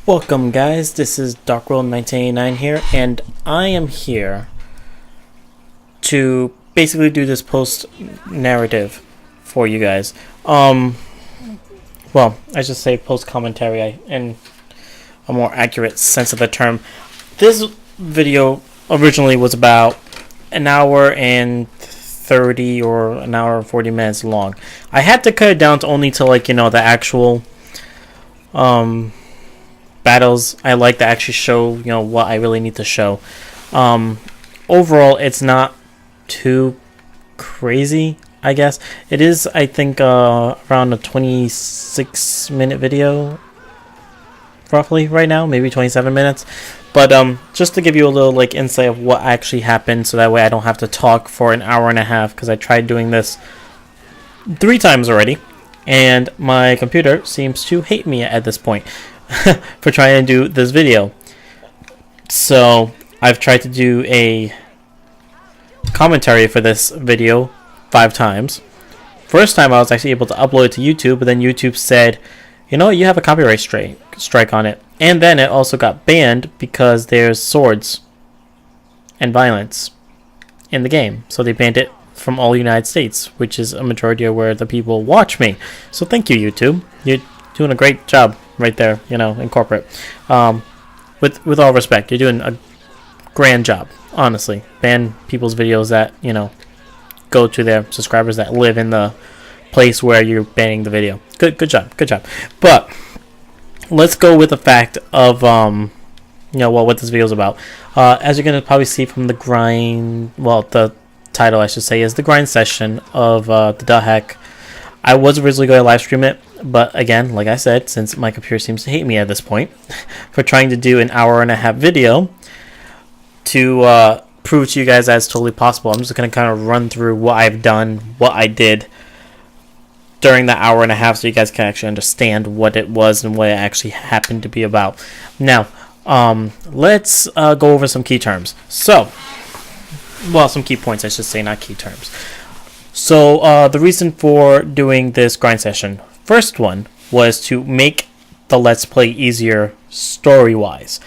Welcome guys, this is Darkworld1989 here, and I am here to basically do this post narrative for you guys. Well, I should say post commentary in a more accurate sense of the term. This video originally was about an hour and 30 or an hour and 40 minutes long. I had to cut it down to only to the actual battles I like to actually show what I really need to show. Overall, it's not too crazy, I guess. It is, I think, around a 26-minute video roughly right now, maybe 27 minutes. But just to give you a little insight of what actually happened, so that way I don't have to talk for an hour and a half, because I tried doing this 3 times already, and my computer seems to hate me at this point for trying to do this video. So I've tried to do a commentary for this video 5 times. First time I was actually able to upload it to YouTube, but then YouTube said, you have a copyright strike on it. And then it also got banned because there's swords and violence in the game. So they banned it from all United States, which is a majority of where the people watch me. So thank you, YouTube. You're doing a great job right there, in corporate. With all respect, you're doing a grand job, honestly. Ban people's videos that, go to their subscribers that live in the place where you're banning the video. Good job. But let's go with the fact of what this video is about. As you're gonna probably see from the grind, the title I should say is the grind session of the heck. I was originally going to live stream it, but again, like I said, since my computer seems to hate me at this point for trying to do an hour and a half video to prove to you guys that it's totally possible, I'm just going to kind of run through what I've done, what I did during the hour and a half, so you guys can actually understand what it was and what it actually happened to be about. Now, let's go over some key terms. So, some key points, I should say, not key terms. So the reason for doing this grind session, first one, was to make the Let's Play easier story-wise.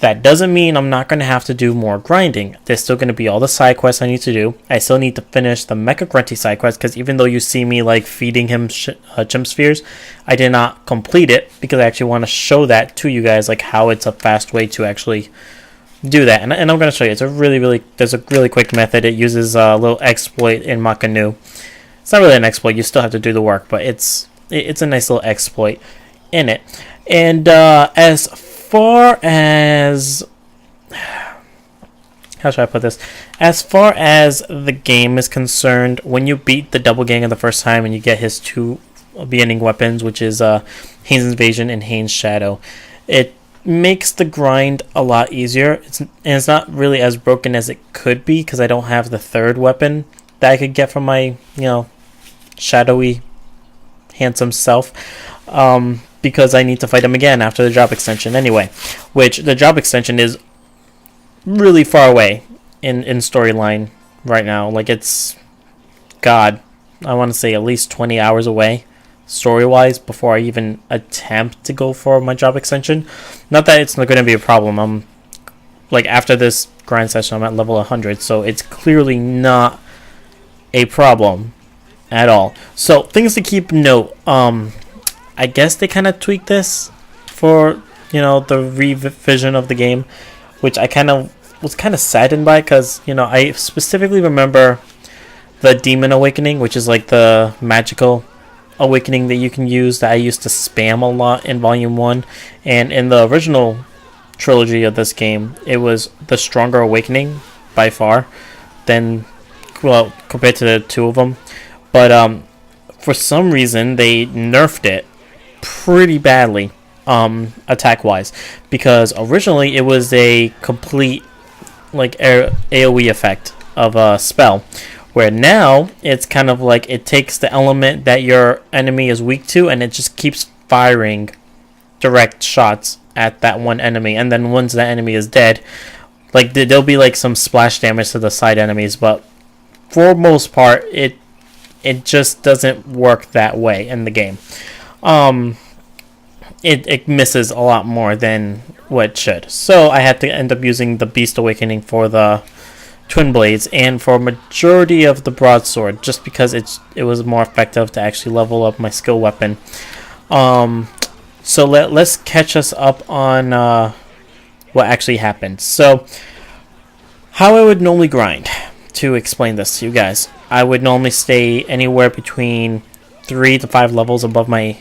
That doesn't mean I'm not going to have to do more grinding. There's still going to be all the side quests I need to do. I still need to finish the Mecha Grunty side quest, because even though you see me feeding him gem spheres, I did not complete it because I actually want to show that to you guys, how it's a fast way to actually do that. And I'm going to show you. There's a really quick method. It uses a little exploit in Makanu. It's not really an exploit. You still have to do the work, but it's a nice little exploit in it. And as far as, how should I put this? As far as the game is concerned, when you beat the double gang the first time and you get his 2 beginning weapons, which is Hane's Invasion and Hane's Shadow, it makes the grind a lot easier. It's not really as broken as it could be, because I don't have the 3rd weapon that I could get from my shadowy handsome self, because I need to fight him again after the job extension anyway, which the job extension is really far away in storyline right now. It's, God, I want to say at least 20 hours away story-wise before I even attempt to go for my job extension. Not that it's not going to be a problem. I'm after this grind session, I'm at level 100, so it's clearly not a problem at all. So things to keep note. I guess they kind of tweaked this for the revision of the game, which I was kind of saddened by, because I specifically remember the Demon Awakening, which is the magical awakening that you can use, that I used to spam a lot in Volume 1. And in the original trilogy of this game, it was the stronger awakening by far than, compared to the 2 of them. But for some reason they nerfed it pretty badly attack wise, because originally it was a complete AoE effect of a spell, where now it's kind of it takes the element that your enemy is weak to, and it just keeps firing direct shots at that one enemy. And then once that enemy is dead, there'll be some splash damage to the side enemies, but for most part it just doesn't work that way in the game. it misses a lot more than what it should. So I had to end up using the Beast Awakening for the Twin Blades and for majority of the broadsword, just because it was more effective to actually level up my skill weapon. So let's catch us up on what actually happened. So how I would normally grind, to explain this to you guys, I would normally stay anywhere between 3 to 5 levels above my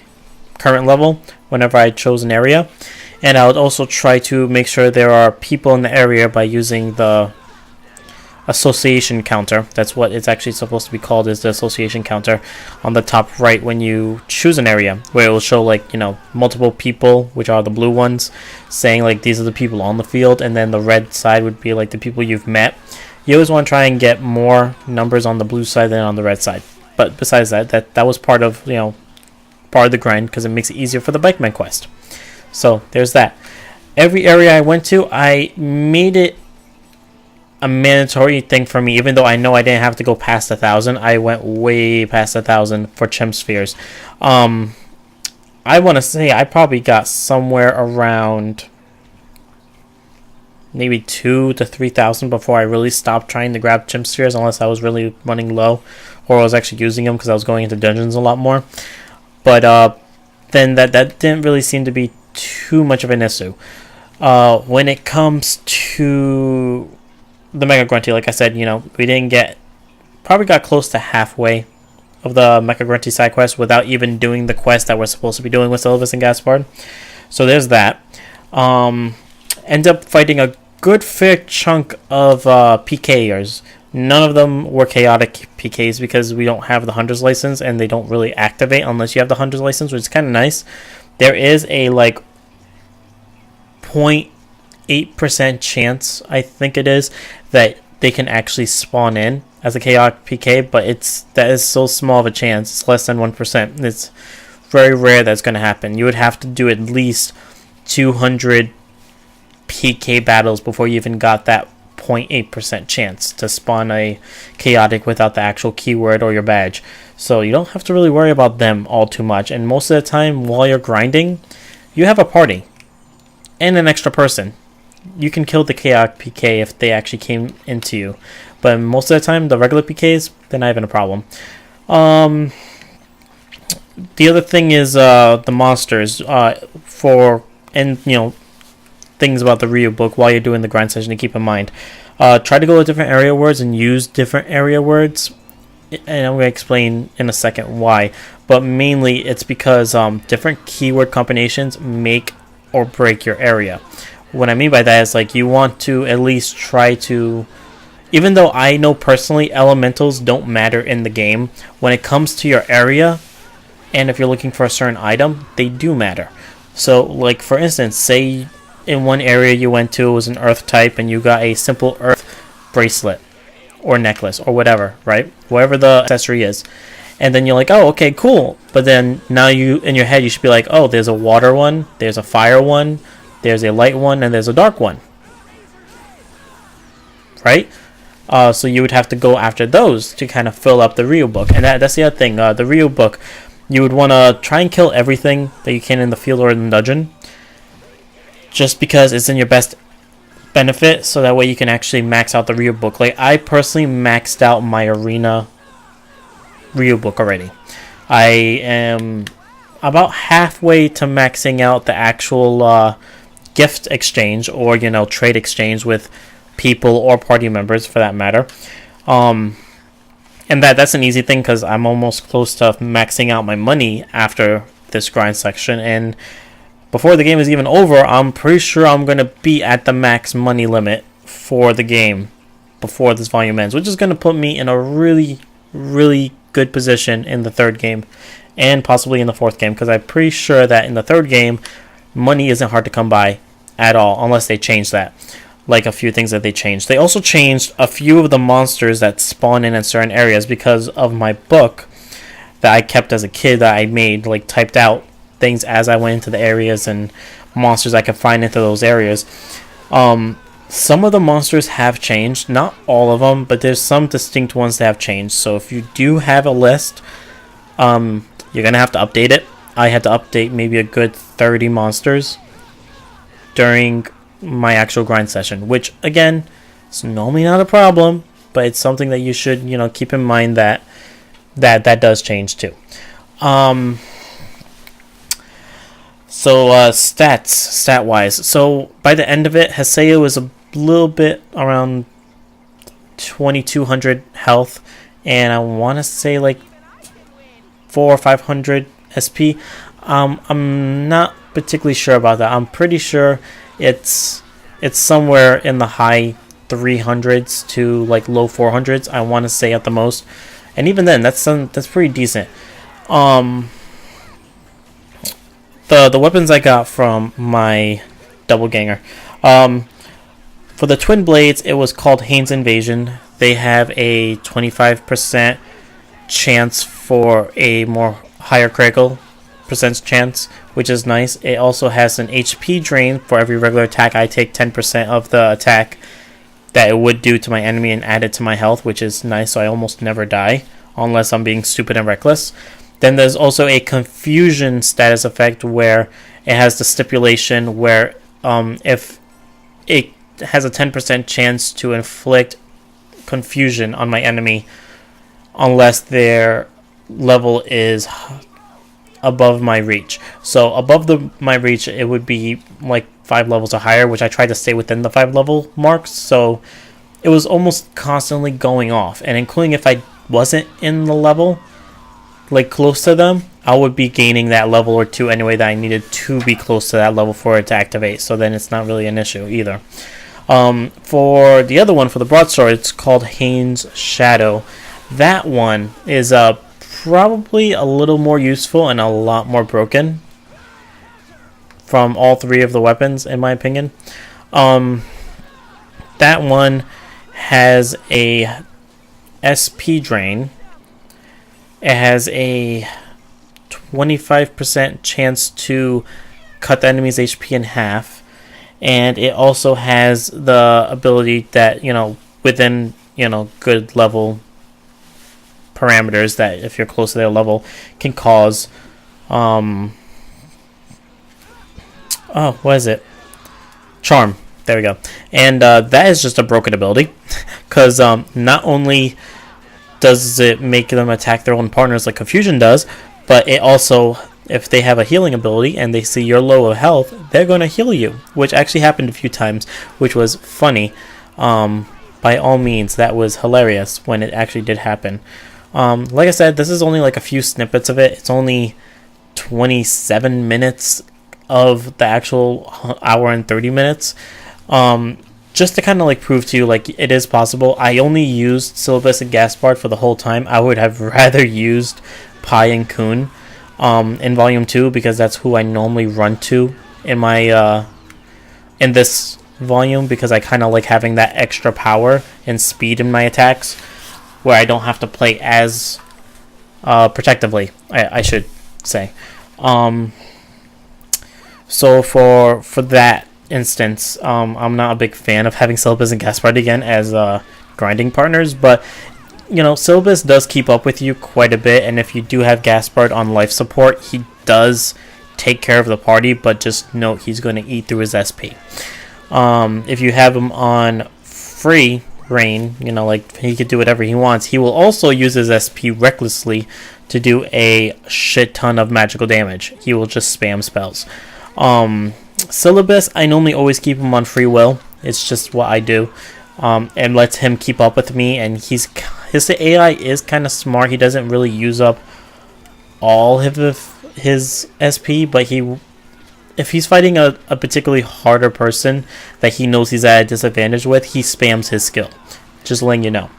current level whenever I chose an area, and I would also try to make sure there are people in the area by using the association counter. That's what it's actually supposed to be called, is the association counter on the top right when you choose an area, where it will show like, you know, multiple people, which are the blue ones, saying like these are the people on the field, and then the red side would be like the people you've met. You always want to try and get more numbers on the blue side than on the red side. But besides that was part of, you know, part of the grind, because it makes it easier for the Bikeman quest. So there's that. Every area I went to, I made it a mandatory thing for me, even though I know I didn't have to go past 1,000. I went way past 1,000 for Chem Spheres. I want to say I probably got somewhere around maybe 2,000 to 3,000 before I really stopped trying to grab Chem Spheres, unless I was really running low, or I was actually using them because I was going into dungeons a lot more. But then that didn't really seem to be too much of an issue. When it comes to the Mega Grunty, like I said, you know, we probably got close to halfway of the Mega Grunty side quest without even doing the quest that we're supposed to be doing with Sylvis and Gaspard. So there's that. End up fighting a good fair chunk of PKers. None of them were chaotic PKs because we don't have the Hunter's license, and they don't really activate unless you have the Hunter's license, which is kind of nice. There is a like 0.8% chance, I think it is, that they can actually spawn in as a chaotic PK, but that is so small of a chance. It's less than 1%. It's very rare that's going to happen. You would have to do at least 200 PK battles before you even got that 0.8% chance to spawn a chaotic without the actual keyword or your badge. So you don't have to really worry about them all too much. And most of the time while you're grinding, you have a party and an extra person. You can kill the chaotic PK if they actually came into you. But most of the time, the regular PKs, they're not even a problem. The other thing is the monsters. Things about the Ryu book while you're doing the grind session to keep in mind. Try to go with different area words and use different area words. And I'm going to explain in a second why. But mainly it's because different keyword combinations make or break your area. What I mean by that is like you want to at least try to, even though I know personally elementals don't matter in the game, when it comes to your area and if you're looking for a certain item, they do matter. So like for instance, say in one area you went to, it was an earth type, and you got a simple earth bracelet or necklace or whatever, right? Whatever the accessory is. And then you're like, oh, okay, cool. But then now in your head, you should be like, oh, there's a water one, there's a fire one, there's a light one, and there's a dark one. Right? So you would have to go after those to kind of fill up the Ryu book. And that's the other thing. The Ryu book, you would want to try and kill everything that you can in the field or in the dungeon, just because it's in your best benefit, so that way you can actually max out the Ryu book. Like, I personally maxed out my arena Ryu book already. I am about halfway to maxing out the actual gift exchange, or trade exchange with people or party members for that matter. And that's an easy thing because I'm almost close to maxing out my money after this grind section, and before the game is even over, I'm pretty sure I'm going to be at the max money limit for the game before this volume ends, which is going to put me in a really, really good position in the third game and possibly in the fourth game, because I'm pretty sure that in the third game, money isn't hard to come by at all, unless they change that. Like a few things that they changed. They also changed a few of the monsters that spawn in certain areas because of my book that I kept as a kid that I made, like typed out things as I went into the areas and monsters I could find into those areas. Some of the monsters have changed, not all of them, but there's some distinct ones that have changed. So if you do have a list, you're gonna have to update it. I had to update maybe a good 30 monsters during my actual grind session, which again, it's normally not a problem, but it's something that you should, keep in mind that does change too. So stat wise, so by the end of it, Haseo was a little bit around 2200 health, and I want to say like 400 or 500 SP. I'm not particularly sure about that. I'm pretty sure it's somewhere in the high 300s to like low 400s. I want to say at the most, and even then, that's pretty decent. The weapons I got from my double ganger. For the twin blades, it was called Hane's Invasion. They have a 25% chance for a more higher critical percent chance, which is nice. It also has an HP drain. For every regular attack, I take 10% of the attack that it would do to my enemy and add it to my health, which is nice, so I almost never die unless I'm being stupid and reckless. Then there's also a confusion status effect where it has the stipulation where if it has a 10% chance to inflict confusion on my enemy unless their level is above my reach. So above my reach, it would be like 5 levels or higher, which I tried to stay within the 5 level marks. So it was almost constantly going off, and including if I wasn't in the level, like close to them, I would be gaining that level or 2 anyway that I needed to be close to that level for it to activate. So then it's not really an issue either. For the other one, for the broadsword, it's called Hane's Shadow. That one is probably a little more useful and a lot more broken from all 3 of the weapons, in my opinion. That one has a SP drain. It has a 25% chance to cut the enemy's HP in half, and it also has the ability that, within, good level parameters, that if you're close to their level, can cause, what is it? Charm. There we go. And that is just a broken ability, because not only does it make them attack their own partners like Confusion does, but it also, if they have a healing ability and they see you're low of health, they're going to heal you, which actually happened a few times, which was funny. By all means, that was hilarious when it actually did happen. Like I said, this is only like a few snippets of it. It's only 27 minutes of the actual hour and 30 minutes. Just to kind of like prove to you, like, it is possible. I only used Syllabus and Gaspard for the whole time. I would have rather used Pi and Kun in Volume 2, because that's who I normally run to in my in this volume, because I kind of like having that extra power and speed in my attacks, where I don't have to play as protectively, I should say. So for that instance, I'm not a big fan of having Syllabus and Gaspard again as grinding partners, but Syllabus does keep up with you quite a bit, and if you do have Gaspard on life support, he does take care of the party, but just note he's going to eat through his SP. If you have him on free reign, like he could do whatever he wants, he will also use his SP recklessly to do a shit ton of magical damage. He will just spam spells. Syllabus, I normally always keep him on free will. It's just what I do, and lets him keep up with me. And his AI is kind of smart. He doesn't really use up all of his SP, but if he's fighting a particularly harder person that he knows he's at a disadvantage with, he spams his skill. Just letting you know.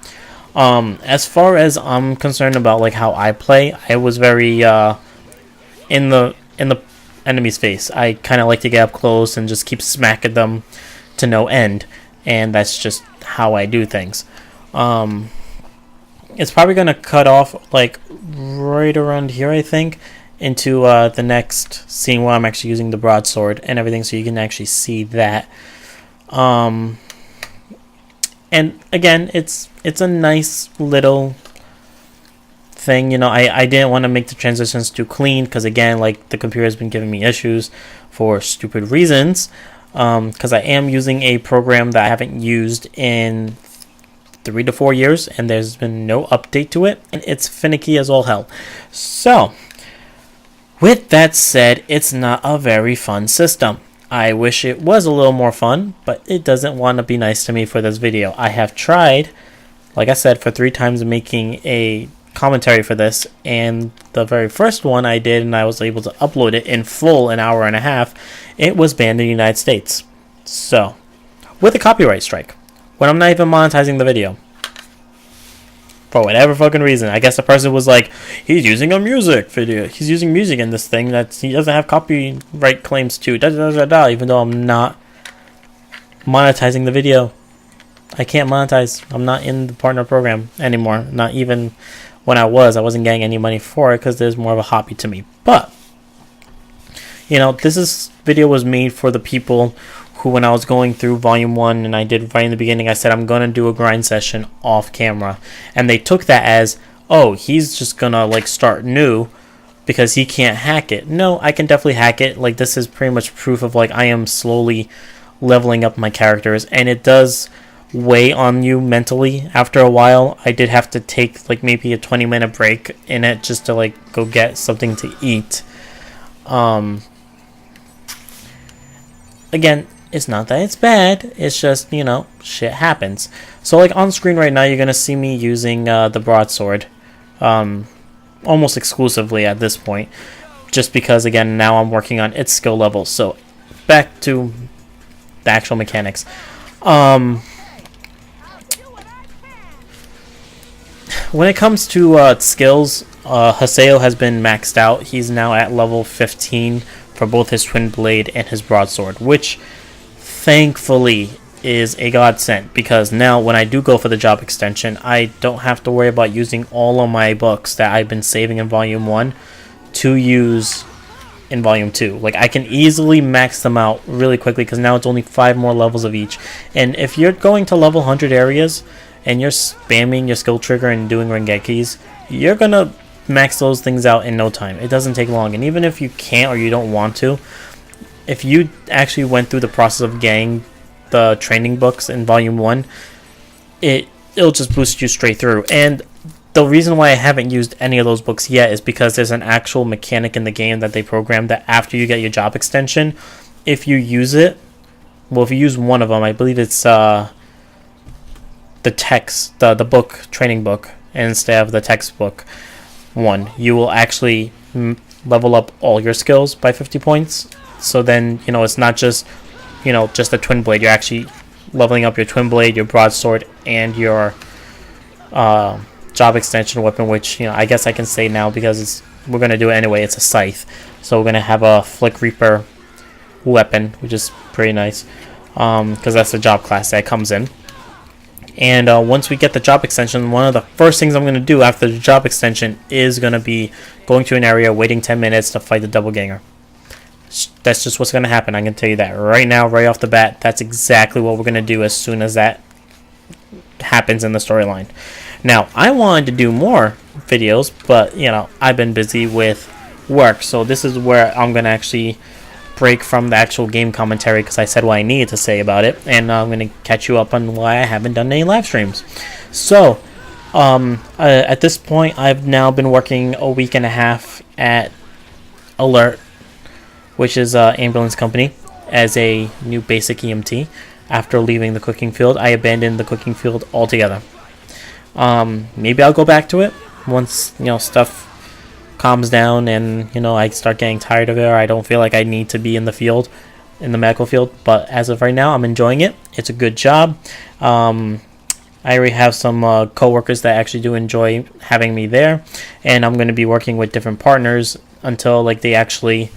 As far as I'm concerned about like how I play, I was very in the enemy's face. I kind of like to get up close and just keep smacking them to no end, and that's just how I do things. It's probably going to cut off like right around here, I think, into the next scene where I'm actually using the broadsword and everything, so you can actually see that. And again, it's a nice little thing. You know, I didn't want to make the transitions too clean because, again, like, the computer has been giving me issues for stupid reasons. Because I am using a program that I haven't used in 3 to 4 years, and there's been no update to it, and it's finicky as all hell. So, with that said, it's not a very fun system. I wish it was a little more fun, but it doesn't want to be nice to me for this video. I have tried, like I said, for 3 times making a commentary for this, and the very first one I did, and I was able to upload it in full, an hour and a half, it was banned in the United States. So, with a copyright strike, when I'm not even monetizing the video, for whatever fucking reason. I guess the person was like, he's using a music video, he's using music in this thing that he doesn't have copyright claims to, even though I'm not monetizing the video. I can't monetize. I'm not in the partner program anymore. Not even when I wasn't getting any money for it because there's more of a hobby to me. But, you know, this video was made for the people who, when I was going through volume 1, and I did right in the beginning, I said I'm going to do a grind session off camera. And they took that as, oh, he's just going to, like, start new because he can't hack it. No, I can definitely hack it. Like, this is pretty much proof of, like, I am slowly leveling up my characters. And it does weigh on you mentally after a while. I did have to take, like, maybe a 20-minute break in it just to, like, go get something to eat. Again, it's not that it's bad, it's just, you know, shit happens. So, like, on screen right now, you're going to see me using the broadsword almost exclusively at this point, just because, again, now I'm working on its skill level. So, back to the actual mechanics. When it comes to skills, Haseo has been maxed out. He's now at level 15 for both his twin blade and his broadsword, which thankfully is a godsend, because now when I do go for the job extension, I don't have to worry about using all of my books that I've been saving in volume 1 to use in volume 2. Like, I can easily max them out really quickly because now it's only 5 more levels of each. And if you're going to level 100 areas and you're spamming your skill trigger and doing Rengekis, you're gonna max those things out in no time. It doesn't take long. And even if you can't or you don't want to, if you actually went through the process of getting the training books in volume 1, it'll just boost you straight through. And the reason why I haven't used any of those books yet is because there's an actual mechanic in the game that they programmed that after you get your job extension, if you use it, well, if you use one of them, I believe it's the text, the book, training book, instead of the textbook one, you will actually level up all your skills by 50 points. So then, you know, it's not just, you know, just a twin blade. You're actually leveling up your twin blade, your broadsword, and your job extension weapon, which, you know, I guess I can say now because we're going to do it anyway. It's a scythe. So we're going to have a Flick Reaper weapon, which is pretty nice because that's the job class that comes in. And once we get the job extension, one of the first things I'm going to do after the job extension is going to be going to an area, waiting 10 minutes to fight the doppelganger. That's just what's going to happen. I can tell you that right now, right off the bat. That's exactly what we're going to do as soon as that happens in the storyline. Now, I wanted to do more videos, but, you know, I've been busy with work. So this is where I'm going to actually break from the actual game commentary because I said what I needed to say about it, and I'm going to catch you up on why I haven't done any live streams. So, at this point, I've now been working a week and a half at Alert, which is an ambulance company, as a new basic EMT. After leaving the cooking field, I abandoned the cooking field altogether. Maybe I'll go back to it once, you know, stuff calms down and, you know, I start getting tired of it, or I don't feel like I need to be in the field, in the medical field. But as of right now, I'm enjoying it. It's a good job. I already have some co-workers that actually do enjoy having me there, and I'm going to be working with different partners until, like, they actually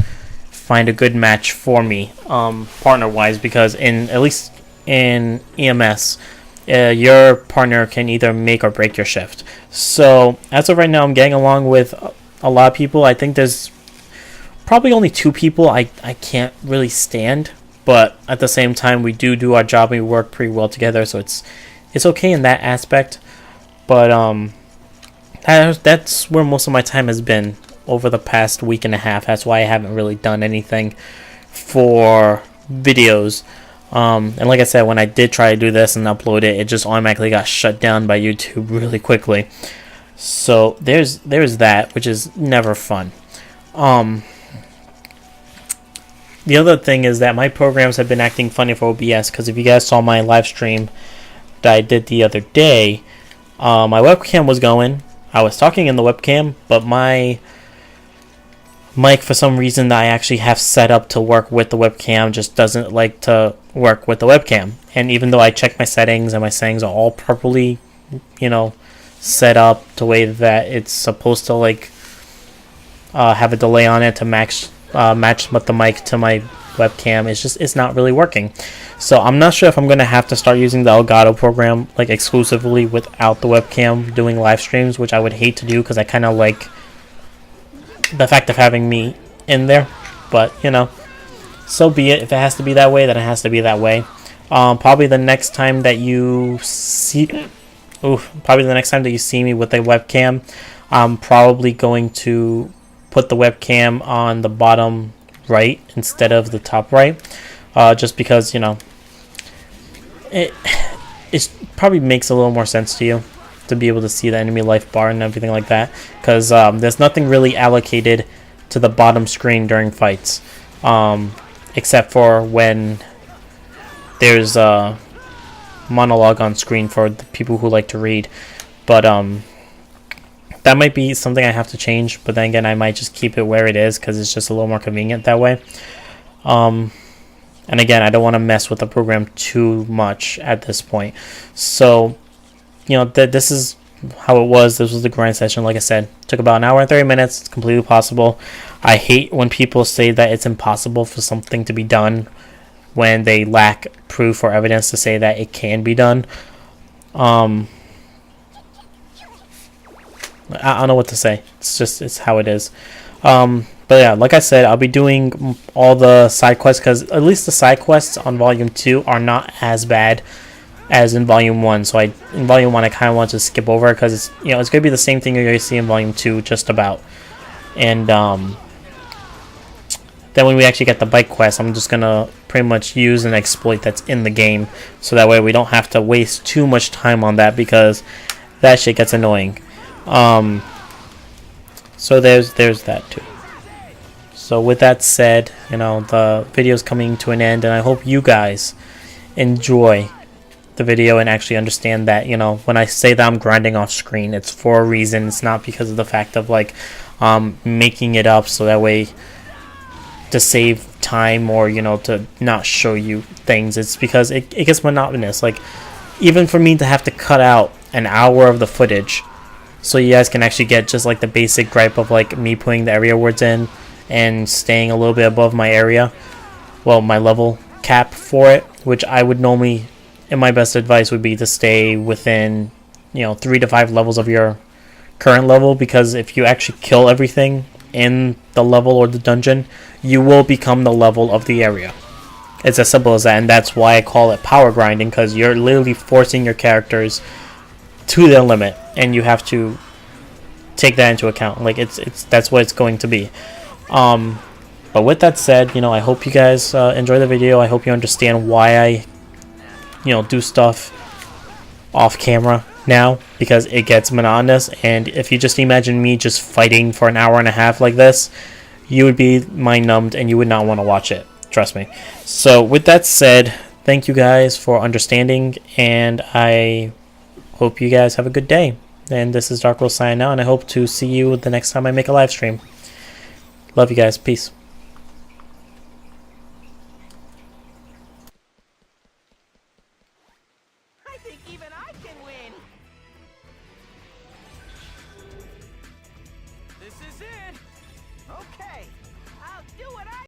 find a good match for me, partner wise, because at least in EMS, your partner can either make or break your shift. So as of right now, I'm getting along with a lot of people. I think there's probably only 2 people I can't really stand, but at the same time, we do our job and we work pretty well together, so it's okay in that aspect. But that's where most of my time has been over the past week and a half. That's why I haven't really done anything for videos. And like I said, when I did try to do this and upload it, it just automatically got shut down by YouTube really quickly. So there's that, which is never fun. The other thing is that my programs have been acting funny for OBS, because if you guys saw my live stream that I did the other day, my webcam was going. I was talking in the webcam, but my mic, for some reason that I actually have set up to work with the webcam, just doesn't like to work with the webcam. And even though I check my settings and my settings are all properly, set up the way that it's supposed to, like have a delay on it to match with the mic to my webcam, it's not really working. So I'm not sure if I'm gonna have to start using the Elgato program like exclusively without the webcam doing live streams, which I would hate to do because I kind of like the fact of having me in there. But so be it. If it has to be that way, then it has to be that way. Probably the next time that you see me with a webcam, I'm probably going to put the webcam on the bottom right instead of the top right, just because it probably makes a little more sense to you to be able to see the enemy life bar and everything like that, because there's nothing really allocated to the bottom screen during fights, except for when there's a monologue on screen for the people who like to read. But that might be something I have to change, but then again, I might just keep it where it is because it's just a little more convenient that way. And again, I don't want to mess with the program too much at this point. So, this is how it was. This was the grind session. Like I said, it took about an hour and 30 minutes. It's completely possible. I hate when people say that it's impossible for something to be done when they lack proof or evidence to say that it can be done. I don't know what to say. It's how it is. But yeah, like I said, I'll be doing all the side quests, because at least the side quests on Volume 2 are not as bad as in Volume 1. So in Volume 1, I kind of want to skip over it because it's going to be the same thing you're going to see in Volume 2 just about. And then when we actually get the bike quest, I'm just going to pretty much use an exploit that's in the game, so that way we don't have to waste too much time on that, because that shit gets annoying. So there's that too. So with that said, the video's coming to an end, and I hope you guys enjoy the video and actually understand that, when I say that I'm grinding off screen, it's for a reason. It's not because of the fact of making it up so that way to save time or to not show you things. It's because it gets monotonous. Like, even for me to have to cut out an hour of the footage so you guys can actually get just like the basic gripe of like me putting the area words in and staying a little bit above my area, well, my level cap for it, which I would normally, and my best advice would be to stay within 3 to 5 levels of your current level, because if you actually kill everything in the level or the dungeon, you will become the level of the area. It's as simple as that, and that's why I call it power grinding, because you're literally forcing your characters to their limit, and you have to take that into account. Like, that's what it's going to be. But with that said, I hope you guys enjoy the video. I hope you understand why I do stuff off camera now, because it gets monotonous. And if you just imagine me just fighting for an hour and a half like this, you would be mind numbed and you would not want to watch it, trust me. So with that said, thank you guys for understanding, and I hope you guys have a good day. And this is Dark World signing out, and I hope to see you the next time I make a live stream. Love you guys. Peace.